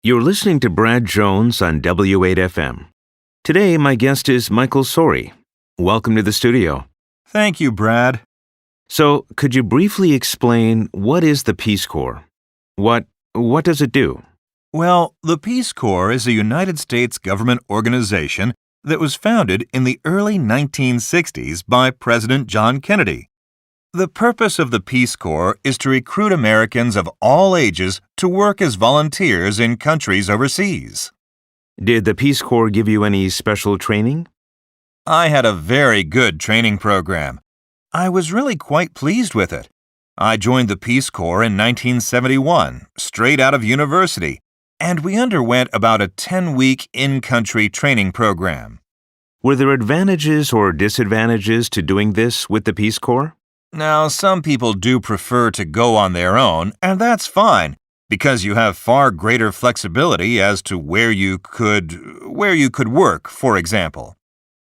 You're listening to Brad Jones on W8FM. Today, my guest is Michael Sori. Welcome to the studio. Thank you, Brad. So, could you briefly explain what is the Peace Corps? What does it do? Well, the Peace Corps is a United States government organization that was founded in the early 1960s by President John Kennedy. The purpose of the Peace Corps is to recruit Americans of all ages to work as volunteers in countries overseas. Did the Peace Corps give you any special training? I had a very good training program. I was really quite pleased with it. I joined the Peace Corps in 1971, straight out of university, and we underwent about a 10-week in-country training program. Were there advantages or disadvantages to doing this with the Peace Corps? Now, some people do prefer to go on their own, and that's fine, because you have far greater flexibility as to where you could work, for example.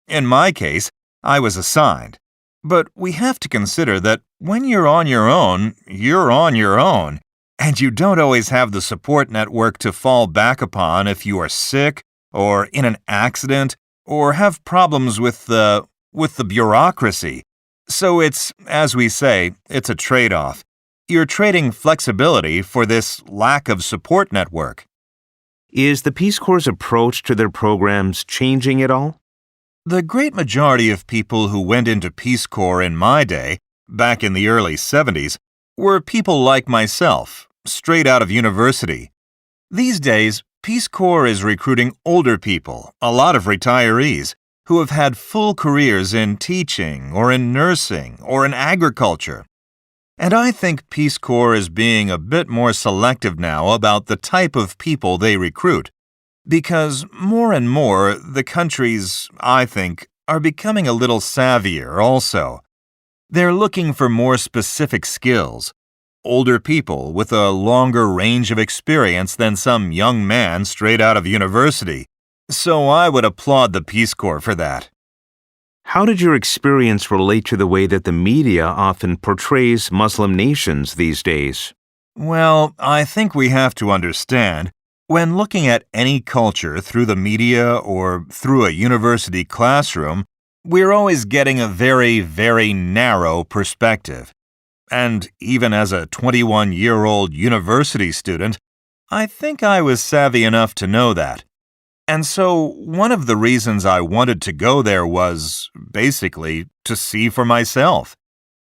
In my case, I was assigned. But we have to consider that when you're on your own, you're on your own, and you don't always have the support network to fall back upon if you are sick or in an accident or have problems with the bureaucracy. So it's, as we say, it's a trade-off. You're trading flexibility for this lack of support network. Is the Peace Corps' approach to their programs changing at all? The great majority of people who went into Peace Corps in my day, back in the early 70s, were people like myself, straight out of university. These days, Peace Corps is recruiting older people, a lot of retirees, who have had full careers in teaching or in nursing or in agriculture. And I think Peace Corps is being a bit more selective now about the type of people they recruit, because more and more the countries, I think, are becoming a little savvier also. They're looking for more specific skills, older people with a longer range of experience than some young man straight out of university. So I would applaud the Peace Corps for that. How did your experience relate to the way that the media often portrays Muslim nations these days? Well, I think we have to understand, when looking at any culture through the media or through a university classroom, we're always getting a very, very narrow perspective. And even as a 21-year-old university student, I think I was savvy enough to know that. And so one of the reasons I wanted to go there was, basically, to see for myself.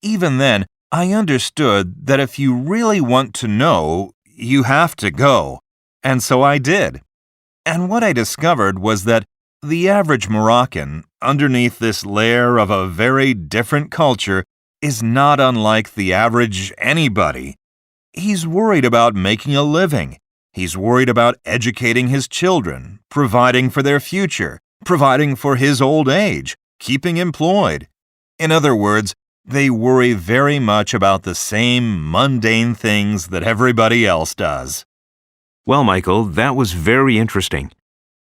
Even then, I understood that if you really want to know, you have to go. And so I did. And what I discovered was that the average Moroccan, underneath this layer of a very different culture, is not unlike the average anybody. He's worried about making a living. He's worried about educating his children, providing for their future, providing for his old age, keeping employed. In other words, they worry very much about the same mundane things that everybody else does. Well, Michael, that was very interesting.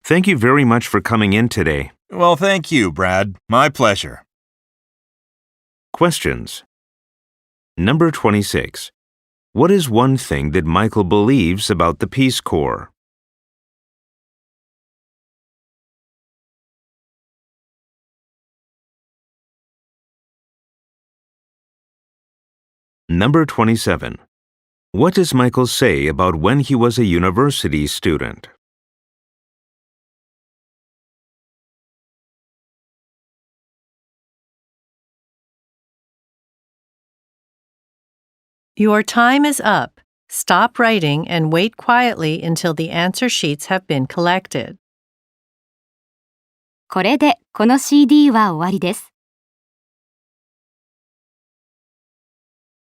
Thank you very much for coming in today. Well, thank you, Brad. My pleasure. Questions. Number 26. What is one thing that Michael believes about the Peace Corps? Number 27. What does Michael say about when he was a university student? Your time is up. Stop writing and wait quietly until the answer sheets have been collected. これでこの CD は終わりです。